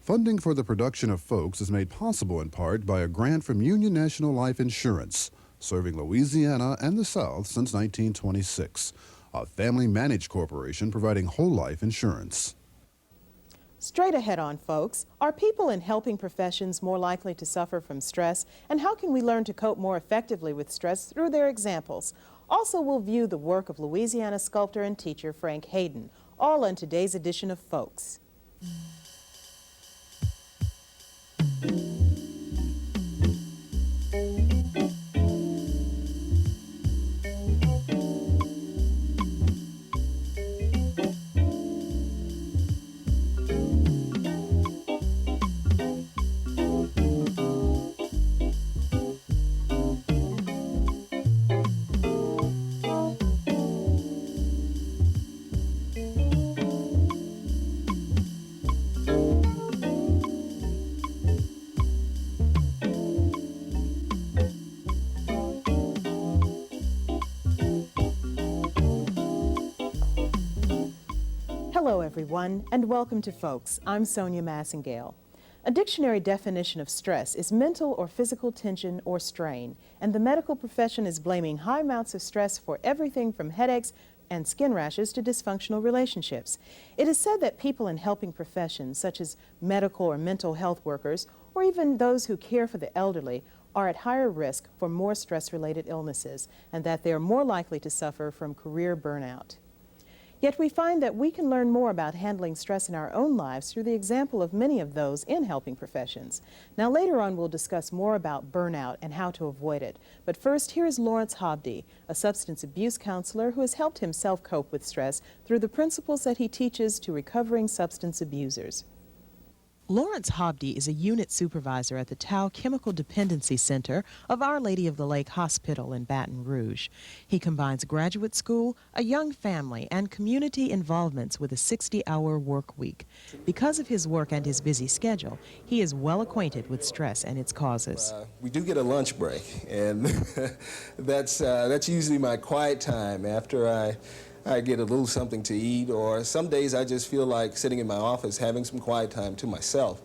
Funding for the production of Folks is made possible in part by a grant from Union National Life Insurance, serving Louisiana and the South since 1926. A family-managed corporation providing whole life insurance. Straight ahead on Folks, are people in helping professions more likely to suffer from stress, and how can we learn to cope more effectively with stress through their examples? Also, we'll view the work of Louisiana sculptor and teacher Frank Hayden, all in today's edition of Folks. Hello everyone, and welcome to Folks. I'm Sonya Masingale. A dictionary definition of stress is mental or physical tension or strain, and the medical profession is blaming high amounts of stress for everything from headaches and skin rashes to dysfunctional relationships. It is said that people in helping professions, such as medical or mental health workers, or even those who care for the elderly, are at higher risk for more stress-related illnesses, and that they are more likely to suffer from career burnout. Yet we find that we can learn more about handling stress in our own lives through the example of many of those in helping professions. Now later on we'll discuss more about burnout and how to avoid it. But first, here is Lawrence Hobdy, a substance abuse counselor who has helped himself cope with stress through the principles that he teaches to recovering substance abusers. Lawrence Hobdy is a unit supervisor at the Tau Chemical Dependency Center of Our Lady of the Lake Hospital in Baton Rouge. He combines graduate school, a young family, and community involvements with a 60-hour work week. Because of his work and his busy schedule, he is well acquainted with stress and its causes. We do get a lunch break, and that's usually my quiet time after I get a little something to eat, or some days I just feel like sitting in my office having some quiet time to myself,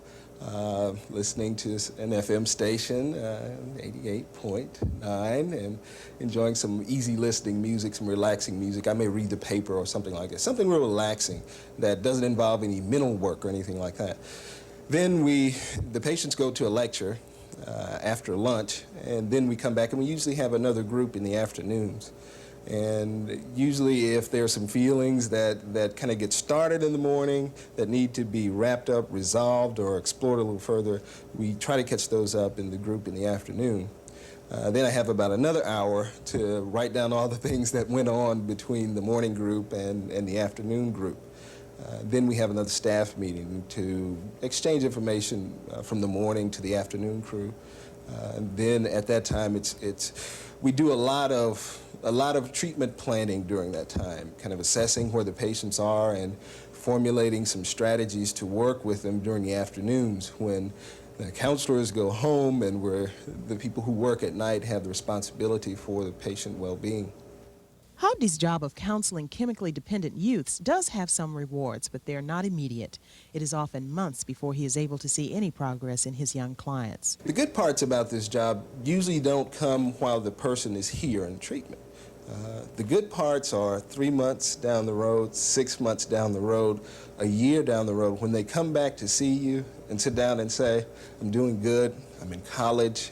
listening to an FM station, 88.9, and enjoying some easy listening music, some relaxing music. I may read the paper or something like that, something real relaxing that doesn't involve any mental work or anything like that. Then the patients go to a lecture after lunch, and then we come back, and we usually have another group in the afternoons. And usually if there are some feelings that kind of get started in the morning that need to be wrapped up, resolved, or explored a little further, we try to catch those up in the group in the afternoon. Then I have about another hour to write down all the things that went on between the morning group and the afternoon group. Then we have another staff meeting to exchange information from the morning to the afternoon crew. Then at that time we do a lot of treatment planning during that time, kind of assessing where the patients are and formulating some strategies to work with them during the afternoons when the counselors go home and the people who work at night have the responsibility for the patient well-being. Hobdy's job of counseling chemically dependent youths does have some rewards, but they're not immediate. It is often months before he is able to see any progress in his young clients. The good parts about this job usually don't come while the person is here in treatment. The good parts are 3 months down the road, 6 months down the road, a year down the road, when they come back to see you and sit down and say, I'm doing good, I'm in college,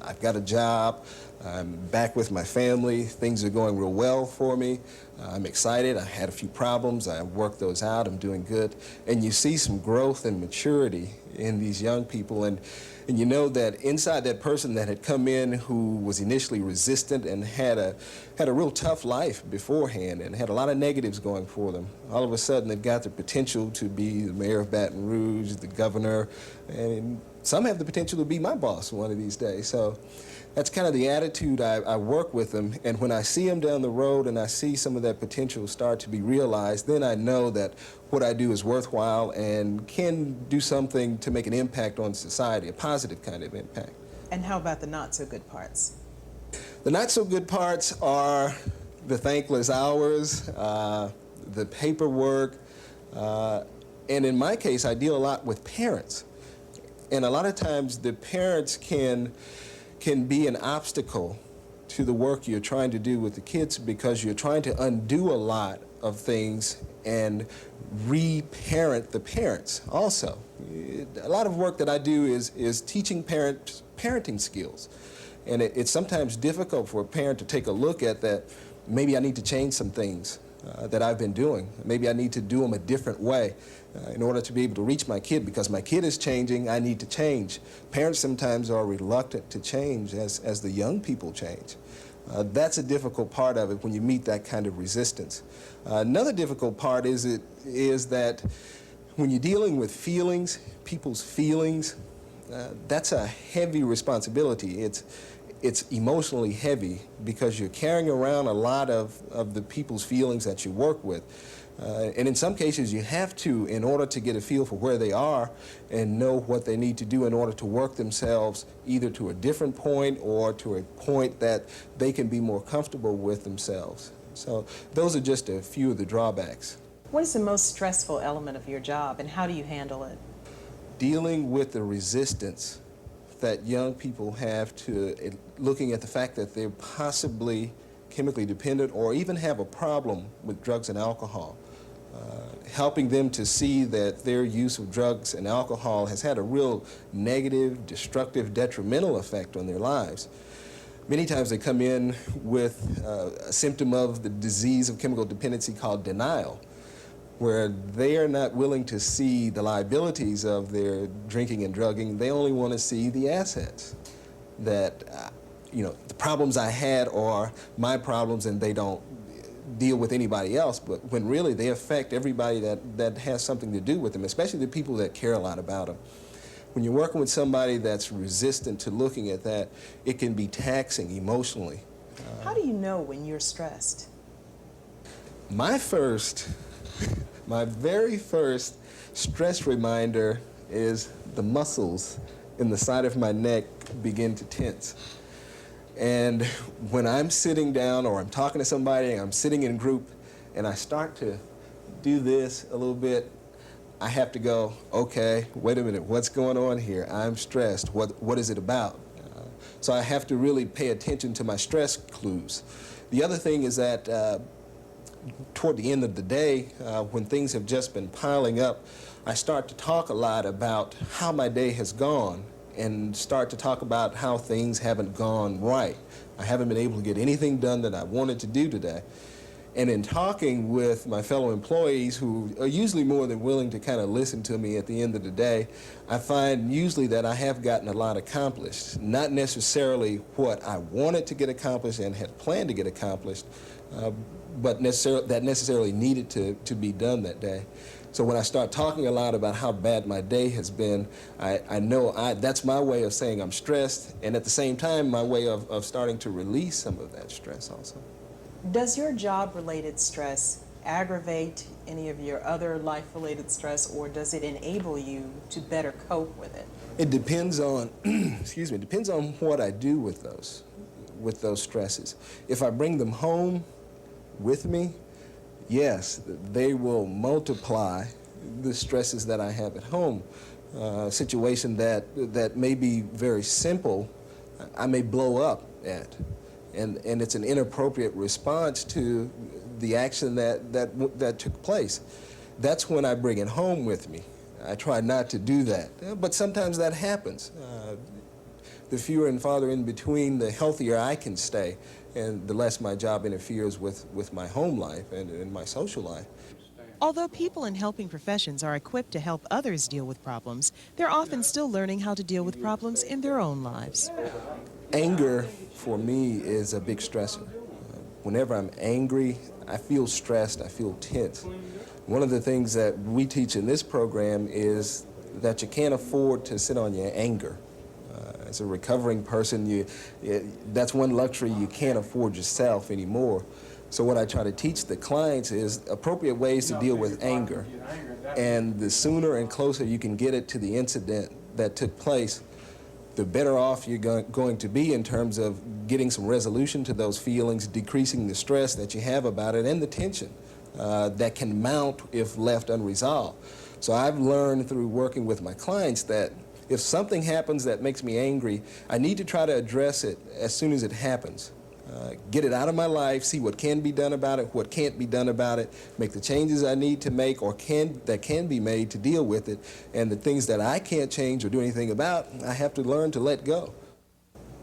I've got a job, I'm back with my family, things are going real well for me, I'm excited, I had a few problems, I worked those out, I'm doing good. And you see some growth and maturity in these young people, and you know that inside that person that had come in who was initially resistant and had a real tough life beforehand and had a lot of negatives going for them, all of a sudden they've got the potential to be the mayor of Baton Rouge, the governor, and some have the potential to be my boss one of these days. So that's kind of the attitude I work with them, and when I see them down the road and I see some of that potential start to be realized, then I know that what I do is worthwhile and can do something to make an impact on society, a positive kind of impact. And how about the not so good parts? The not so good parts are the thankless hours, the paperwork, And in my case, I deal a lot with parents. And a lot of times the parents can be an obstacle to the work you're trying to do with the kids, because you're trying to undo a lot of things and re-parent the parents also. A lot of work that I do is teaching parenting skills. And it's sometimes difficult for a parent to take a look at that. Maybe I need to change some things that I've been doing. Maybe I need to do them a different way in order to be able to reach my kid, because my kid is changing, I need to change. Parents sometimes are reluctant to change as the young people change. That's a difficult part of it when you meet that kind of resistance. Another difficult part is that when you're dealing with feelings, people's feelings, that's a heavy responsibility. It's emotionally heavy, because you're carrying around a lot of the people's feelings that you work with. And in some cases you have to, in order to get a feel for where they are and know what they need to do in order to work themselves either to a different point or to a point that they can be more comfortable with themselves. So those are just a few of the drawbacks. What is the most stressful element of your job, and how do you handle it? Dealing with the resistance that young people have to looking at the fact that they're possibly chemically dependent or even have a problem with drugs and alcohol. Helping them to see that their use of drugs and alcohol has had a real negative, destructive, detrimental effect on their lives. Many times they come in with a symptom of the disease of chemical dependency called denial, where they are not willing to see the liabilities of their drinking and drugging. They only want to see the assets. That, the problems I had are my problems and they don't deal with anybody else, but when really they affect everybody that has something to do with them, especially the people that care a lot about them. When you're working with somebody that's resistant to looking at that, it can be taxing emotionally. How do you know when you're stressed? My very first stress reminder is the muscles in the side of my neck begin to tense. And when I'm sitting down or I'm talking to somebody and I'm sitting in group and I start to do this a little bit, I have to go, okay, wait a minute, what's going on here? I'm stressed. What is it about? So I have to really pay attention to my stress clues. The other thing is that toward the end of the day, when things have just been piling up, I start to talk a lot about how my day has gone and start to talk about how things haven't gone right. I haven't been able to get anything done that I wanted to do today. And in talking with my fellow employees, who are usually more than willing to kind of listen to me at the end of the day, I find usually that I have gotten a lot accomplished. Not necessarily what I wanted to get accomplished and had planned to get accomplished, but that necessarily needed to be done that day. So when I start talking a lot about how bad my day has been, I know that's my way of saying I'm stressed, and at the same time, my way of starting to release some of that stress also. Does your job-related stress aggravate any of your other life-related stress, or does it enable you to better cope with it? It depends on, it depends on what I do with those stresses. If I bring them home with me, yes, they will multiply the stresses that I have at home. A situation that may be very simple, I may blow up at. And it's an inappropriate response to the action that took place. That's when I bring it home with me. I try not to do that, but sometimes that happens. The fewer and farther in between, the healthier I can stay, and the less my job interferes with my home life and my social life. Although people in helping professions are equipped to help others deal with problems, they're often still learning how to deal with problems in their own lives. Anger, for me, is a big stressor. Whenever I'm angry, I feel stressed, I feel tense. One of the things that we teach in this program is that you can't afford to sit on your anger. As a recovering person, that's one luxury you can't afford yourself anymore. So what I try to teach the clients is appropriate ways to deal with anger. And the sooner and closer you can get it to the incident that took place, the better off you're going to be in terms of getting some resolution to those feelings, decreasing the stress that you have about it and the tension that can mount if left unresolved. So I've learned through working with my clients that if something happens that makes me angry, I need to try to address it as soon as it happens. Get it out of my life, see what can be done about it, what can't be done about it, make the changes I need to make or that can be made to deal with it, and the things that I can't change or do anything about, I have to learn to let go.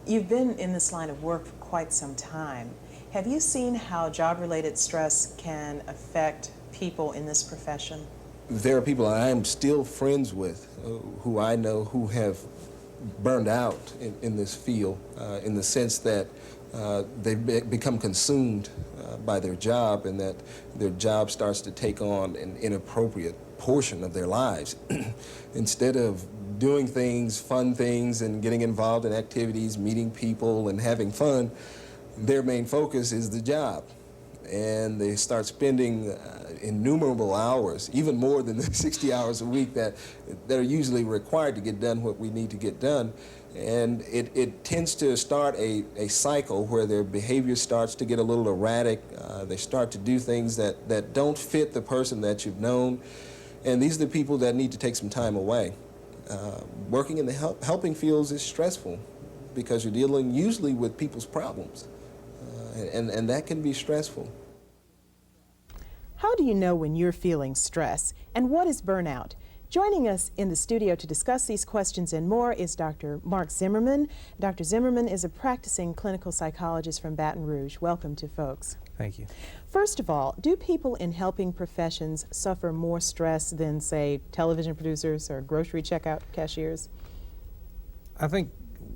You've been in this line of work for quite some time. Have you seen how job-related stress can affect people in this profession? There are people I am still friends with who I know who have burned out in this field in the sense that they've become consumed by their job, and that their job starts to take on an inappropriate portion of their lives. Instead of doing things, fun things, and getting involved in activities, meeting people, and having fun, their main focus is the job. And they start spending innumerable hours, even more than the 60 hours a week that are usually required to get done what we need to get done. And it tends to start a cycle where their behavior starts to get a little erratic. They start to do things that don't fit the person that you've known. And these are the people that need to take some time away. Working in the helping fields is stressful because you're dealing usually with people's problems. And that can be stressful. How do you know when you're feeling stress? And what is burnout? Joining us in the studio to discuss these questions and more is Dr. Mark Zimmerman. Dr. Zimmerman is a practicing clinical psychologist from Baton Rouge. Welcome to Folks. Thank you. First of all, do people in helping professions suffer more stress than, say, television producers or grocery checkout cashiers? I think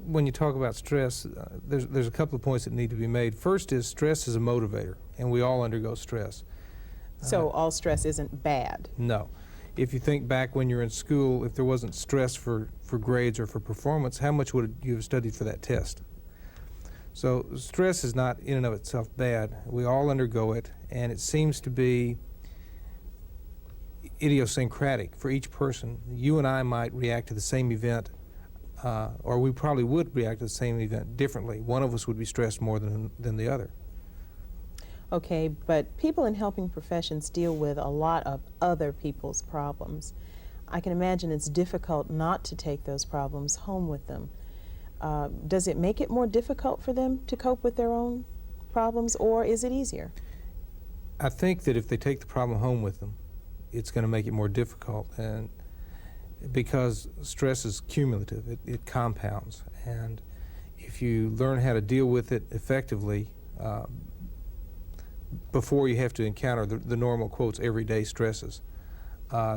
when you talk about stress, there's a couple of points that need to be made. First is stress is a motivator, and we all undergo stress. So all stress isn't bad? No. If you think back when you're in school, if there wasn't stress for grades or for performance, how much would you have studied for that test? So stress is not in and of itself bad. We all undergo it, and it seems to be idiosyncratic for each person. You and I might react to the same event, or we probably would react to the same event differently. One of us would be stressed more than the other. Okay, but people in helping professions deal with a lot of other people's problems. I can imagine it's difficult not to take those problems home with them. Does it make it more difficult for them to cope with their own problems, or is it easier? I think that if they take the problem home with them, it's going to make it more difficult, and because stress is cumulative, it compounds, and if you learn how to deal with it effectively before you have to encounter the normal, quotes, everyday stresses,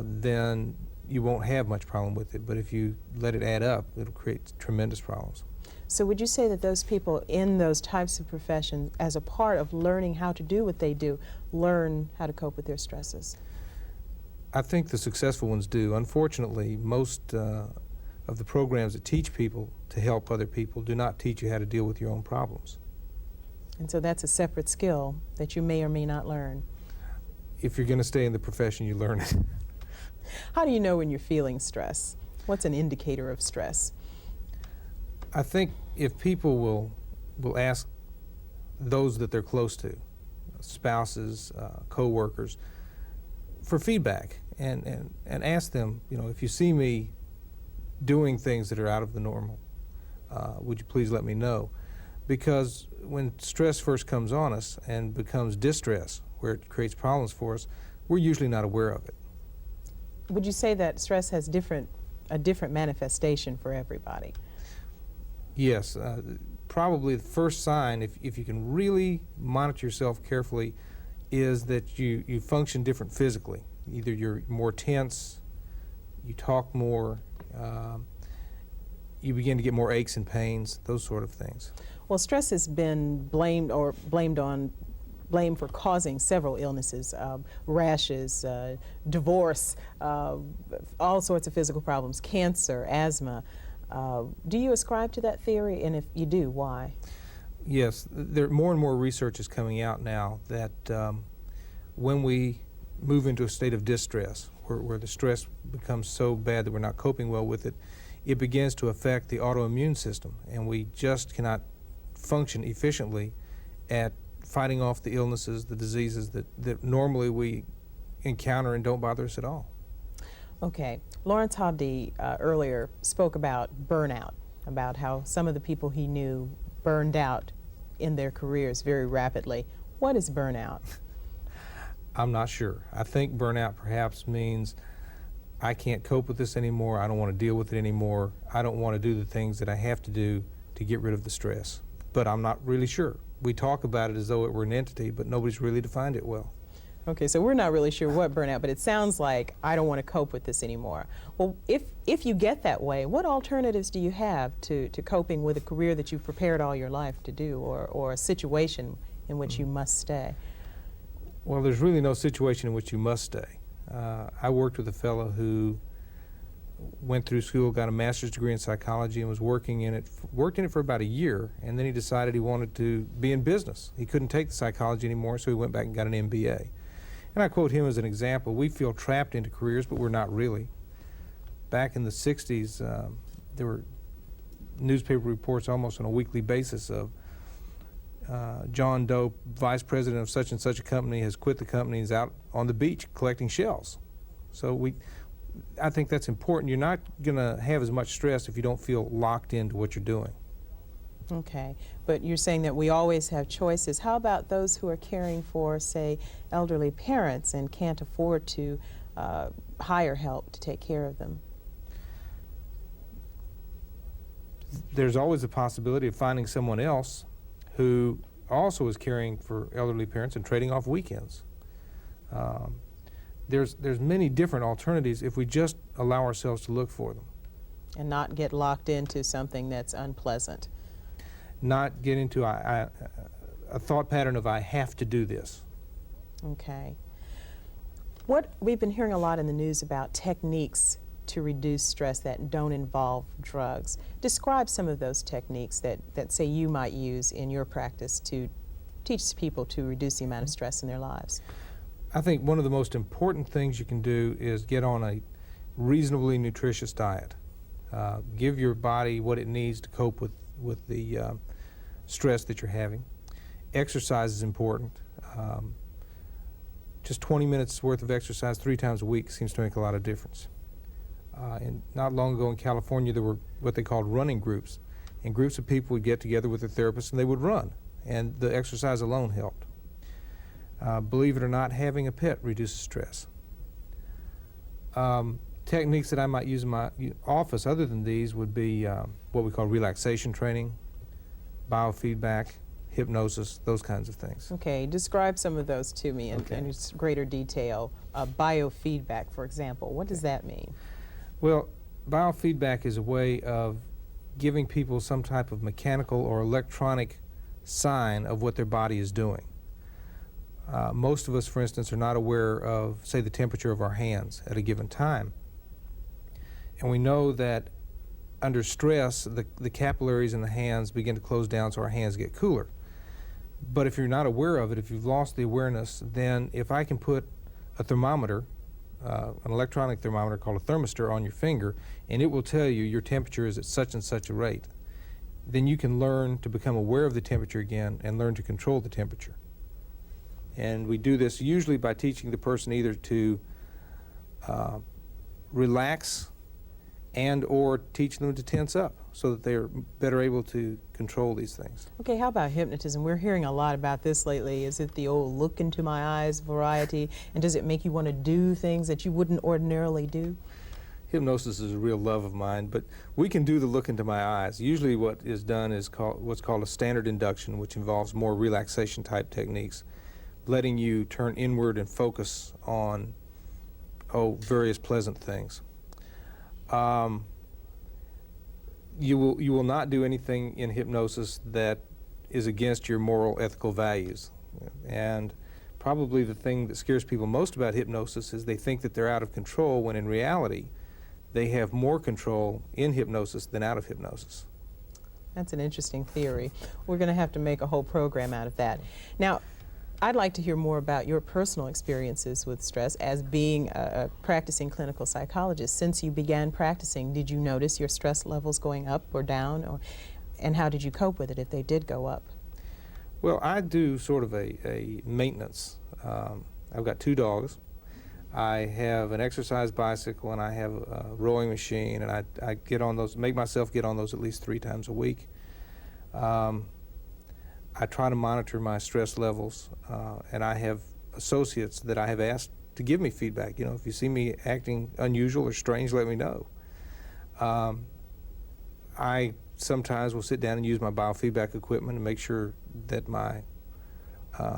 then you won't have much problem with it. But if you let it add up, it'll create tremendous problems. So would you say that those people in those types of professions, as a part of learning how to do what they do, learn how to cope with their stresses? I think the successful ones do. Unfortunately, most of the programs that teach people to help other people do not teach you how to deal with your own problems. And so that's a separate skill that you may or may not learn. If you're going to stay in the profession, you learn it. How do you know when you're feeling stress? What's an indicator of stress? I think if people will ask those that they're close to, spouses, co-workers, for feedback, and ask them, you know, if you see me doing things that are out of the normal, would you please let me know? Because when stress first comes on us and becomes distress, where it creates problems for us, we're usually not aware of it. Would you say that stress has a different manifestation for everybody? Yes. Probably the first sign, if you can really monitor yourself carefully, is that you function different physically. Either you're more tense, you talk more, you begin to get more aches and pains, those sort of things. Well, stress has been blamed for causing several illnesses, rashes, divorce, all sorts of physical problems, cancer, asthma. Do you ascribe to that theory? And if you do, why? Yes, more and more research is coming out now that when we move into a state of distress, where the stress becomes so bad that we're not coping well with it, it begins to affect the autoimmune system, and we just cannot function efficiently at fighting off the illnesses, the diseases that normally we encounter and don't bother us at all. Okay. Lawrence Hobdy earlier spoke about burnout, about how some of the people he knew burned out in their careers very rapidly. What is burnout? I'm not sure. I think burnout perhaps means I can't cope with this anymore, I don't want to deal with it anymore, I don't want to do the things that I have to do to get rid of the stress. But I'm not really sure. We talk about it as though it were an entity, but nobody's really defined it well. Okay, so we're not really sure what burnout, but it sounds like I don't want to cope with this anymore. Well, if you get that way, what alternatives do you have to coping with a career that you've prepared all your life to do, or a situation in which you must stay? Well, there's really no situation in which you must stay. I worked with a fellow who went through school, got a master's degree in psychology, and was worked in it for about a year, and then he decided he wanted to be in business. He couldn't take the psychology anymore, so he went back and got an MBA. And I quote him as an example. We feel trapped into careers, but we're not really. Back in the 60s, there were newspaper reports almost on a weekly basis of John Doe, vice president of such and such a company, has quit the company and is out on the beach collecting shells. So I think that's important. You're not going to have as much stress if you don't feel locked into what you're doing. Okay, but you're saying that we always have choices. How about those who are caring for, say, elderly parents and can't afford to hire help to take care of them? There's always a possibility of finding someone else who also is caring for elderly parents and trading off weekends. There's many different alternatives if we just allow ourselves to look for them. And not get locked into something that's unpleasant. Not get into a thought pattern of I have to do this. Okay. We've been hearing a lot in the news about techniques to reduce stress that don't involve drugs. Describe some of those techniques that say you might use in your practice to teach people to reduce the amount of stress in their lives. I think one of the most important things you can do is get on a reasonably nutritious diet. Give your body what it needs to cope with the stress that you're having. Exercise is important. Just 20 minutes worth of exercise 3 times a week seems to make a lot of difference. And not long ago in California, there were what they called running groups. And groups of people would get together with their therapists and they would run. And the exercise alone helped. Believe it or not, having a pet reduces stress. Techniques that I might use in my office other than these would be what we call relaxation training, biofeedback, hypnosis, those kinds of things. Okay, describe some of those to me in greater detail. Biofeedback, for example, what does that mean? Well, biofeedback is a way of giving people some type of mechanical or electronic sign of what their body is doing. Most of us, for instance, are not aware of, say, the temperature of our hands at a given time. And we know that under stress, the capillaries in the hands begin to close down so our hands get cooler. But if you're not aware of it, if you've lost the awareness, then if I can put a thermometer, an electronic thermometer called a thermistor on your finger, and it will tell you your temperature is at such and such a rate, then you can learn to become aware of the temperature again and learn to control the temperature. And we do this usually by teaching the person either to relax and or teach them to tense up so that they're better able to control these things. Okay, how about hypnotism? We're hearing a lot about this lately. Is it the old look into my eyes variety? And does it make you want to do things that you wouldn't ordinarily do? Hypnosis is a real love of mine, but we can do the look into my eyes. Usually what is done is what's called a standard induction, which involves more relaxation type techniques, letting you turn inward and focus on various pleasant things. You will not do anything in hypnosis that is against your moral, ethical values. And probably the thing that scares people most about hypnosis is they think that they're out of control when in reality they have more control in hypnosis than out of hypnosis. That's an interesting theory. We're going to have to make a whole program out of that. Now, I'd like to hear more about your personal experiences with stress as being a practicing clinical psychologist. Since you began practicing, did you notice your stress levels going up or down, and how did you cope with it if they did go up? Well, I do sort of a maintenance. I've got 2 dogs. I have an exercise bicycle, and I have a rowing machine, and I get on those, make myself get on those at least 3 times a week. I try to monitor my stress levels, and I have associates that I have asked to give me feedback. You know, if you see me acting unusual or strange, let me know. I sometimes will sit down and use my biofeedback equipment and make sure that my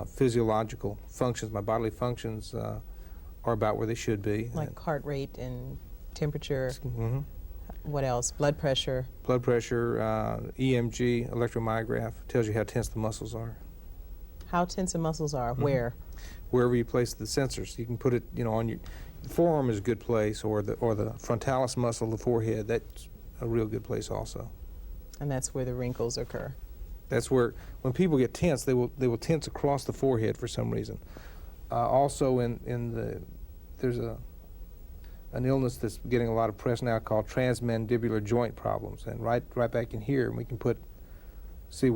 physiological functions, my bodily functions, are about where they should be. Like heart rate and temperature. Mm-hmm. What else? Blood pressure. Blood pressure, EMG, electromyograph, tells you how tense the muscles are. How tense the muscles are. Mm-hmm. Where? Wherever you place the sensors. You can put it, you know, on your the forearm is a good place, or the frontalis muscle of the forehead. That's a real good place also. And that's where the wrinkles occur. That's where, when people get tense, they will tense across the forehead for some reason. Also, there's an illness that's getting a lot of press now called Transmandibular joint problems, and right back in here, and we can put the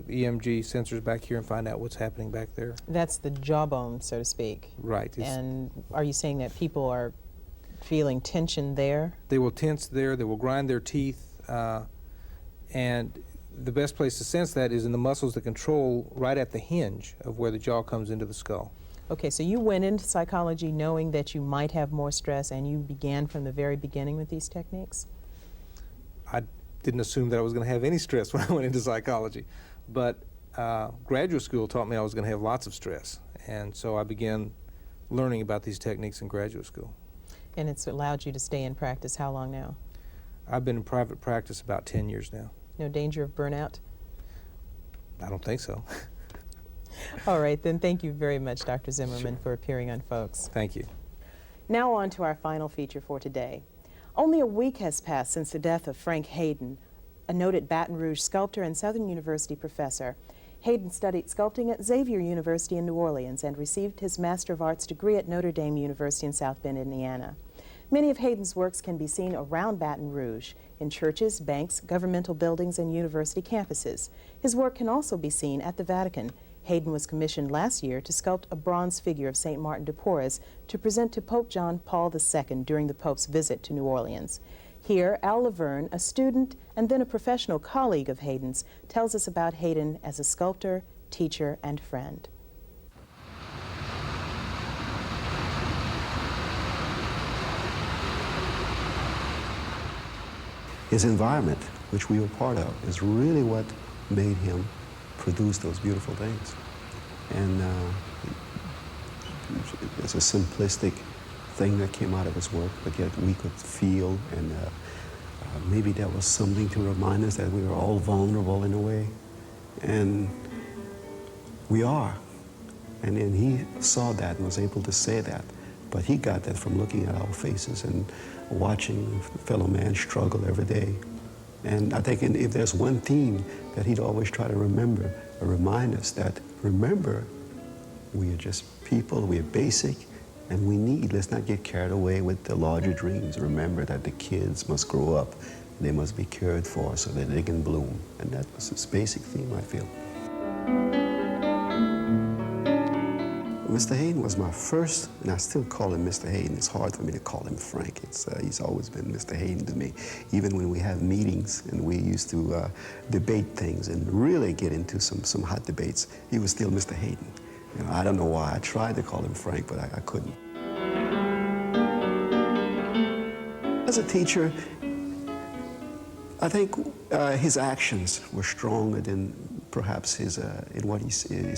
EMG sensors back here and find out what's happening back there. That's the jawbone, so to speak. Right. And are you saying that people are feeling tension there? They will tense there. They will grind their teeth, and the best place to sense that is in the muscles that control right at the hinge of where the jaw comes into the skull. Okay, so you went into psychology knowing that you might have more stress, and you began from the very beginning with these techniques? I didn't assume that I was going to have any stress when I went into psychology, but graduate school taught me I was going to have lots of stress, and so I began learning about these techniques in graduate school. And it's allowed you to stay in practice how long now? I've been in private practice about 10 years now. No danger of burnout? I don't think so. All right, then thank you very much, Dr. Zimmerman, for appearing on Folks. Thank you. Now on to our final feature for today. Only a week has passed since the death of Frank Hayden, a noted Baton Rouge sculptor and Southern University professor. Hayden studied sculpting at Xavier University in New Orleans and received his Master of Arts degree at Notre Dame University in South Bend, Indiana. Many of Hayden's works can be seen around Baton Rouge, in churches, banks, governmental buildings, and university campuses. His work can also be seen at the Vatican. Hayden was commissioned last year to sculpt a bronze figure of St. Martin de Porres to present to Pope John Paul II during the Pope's visit to New Orleans. Here, LaVergne, a student and then a professional colleague of Hayden's, tells us about Hayden as a sculptor, teacher, and friend. His environment, which we were part of, is really what made him produce those beautiful things. And it's a simplistic thing that came out of his work, but yet we could feel, and maybe that was something to remind us that we were all vulnerable in a way. And we are. And then he saw that and was able to say that. But he got that from looking at our faces and watching fellow man struggle every day. And I think if there's one theme that he'd always try to remember, or remind us that, remember, we are just people, we are basic, and we need, let's not get carried away with the larger dreams. Remember that the kids must grow up, they must be cared for so that they can bloom. And that was his basic theme, I feel. Mr. Hayden was my first, and I still call him Mr. Hayden. It's hard for me to call him Frank. He's always been Mr. Hayden to me. Even when we have meetings and we used to debate things and really get into some hot debates, he was still Mr. Hayden. You know, I don't know why. I tried to call him Frank, but I couldn't. As a teacher, I think his actions were stronger than perhaps his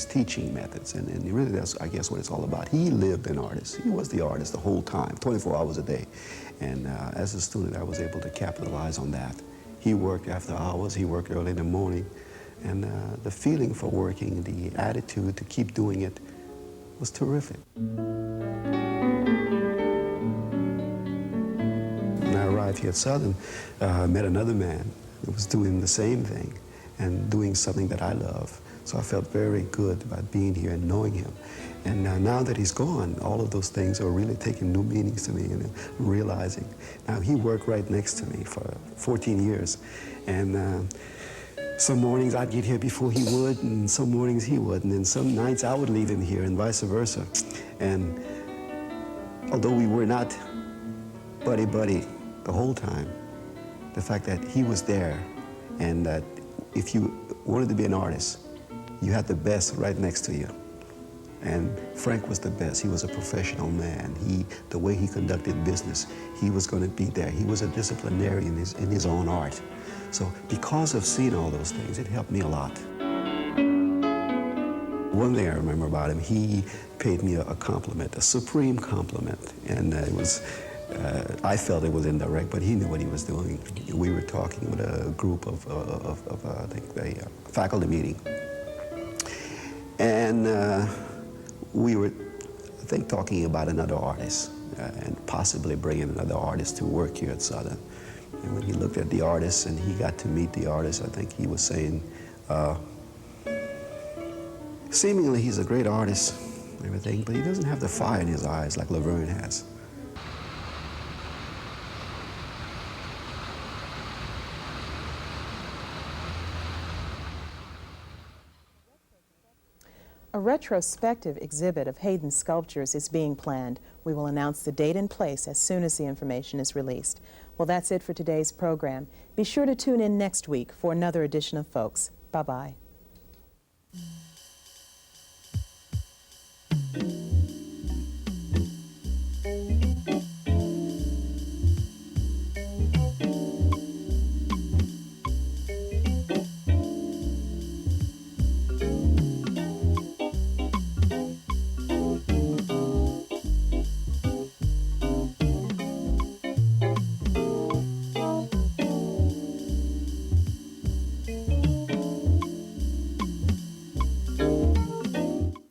teaching methods, and really that's, I guess, what it's all about. He lived an artist. He was the artist the whole time, 24 hours a day. And as a student, I was able to capitalize on that. He worked after hours, he worked early in the morning, and the feeling for working, the attitude to keep doing it was terrific. When I arrived here at Southern, I met another man who was doing the same thing and doing something that I love. So I felt very good about being here and knowing him. And now that he's gone, all of those things are really taking new meanings to me, and I'm realizing. Now, he worked right next to me for 14 years. And Some mornings I'd get here before he would, and some mornings he wouldn't, and some nights I would leave him here, and vice versa. And although we were not buddy-buddy the whole time, the fact that he was there, and that if you wanted to be an artist, you had the best right next to you. And Frank was the best. He was a professional man. The way he conducted business, he was going to be there. He was a disciplinarian in his own art. So because of seeing all those things, it helped me a lot. One thing I remember about him, he paid me a compliment, a supreme compliment. And it was, I felt it was indirect, but he knew what he was doing. We were talking with a group of I think, a faculty meeting. And we were, I think, talking about another artist and possibly bringing another artist to work here at Southern. And when he looked at the artist and he got to meet the artist, I think he was saying, seemingly he's a great artist and everything, but he doesn't have the fire in his eyes like LaVergne has. A retrospective exhibit of Hayden's sculptures is being planned. We will announce the date and place as soon as the information is released. Well, that's it for today's program. Be sure to tune in next week for another edition of Folks. Bye-bye.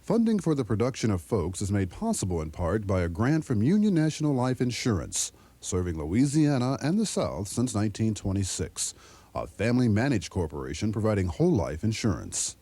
Funding for the production of Folks is made possible in part by a grant from Union National Life Insurance, serving Louisiana and the South since 1926. A family-managed corporation providing whole life insurance.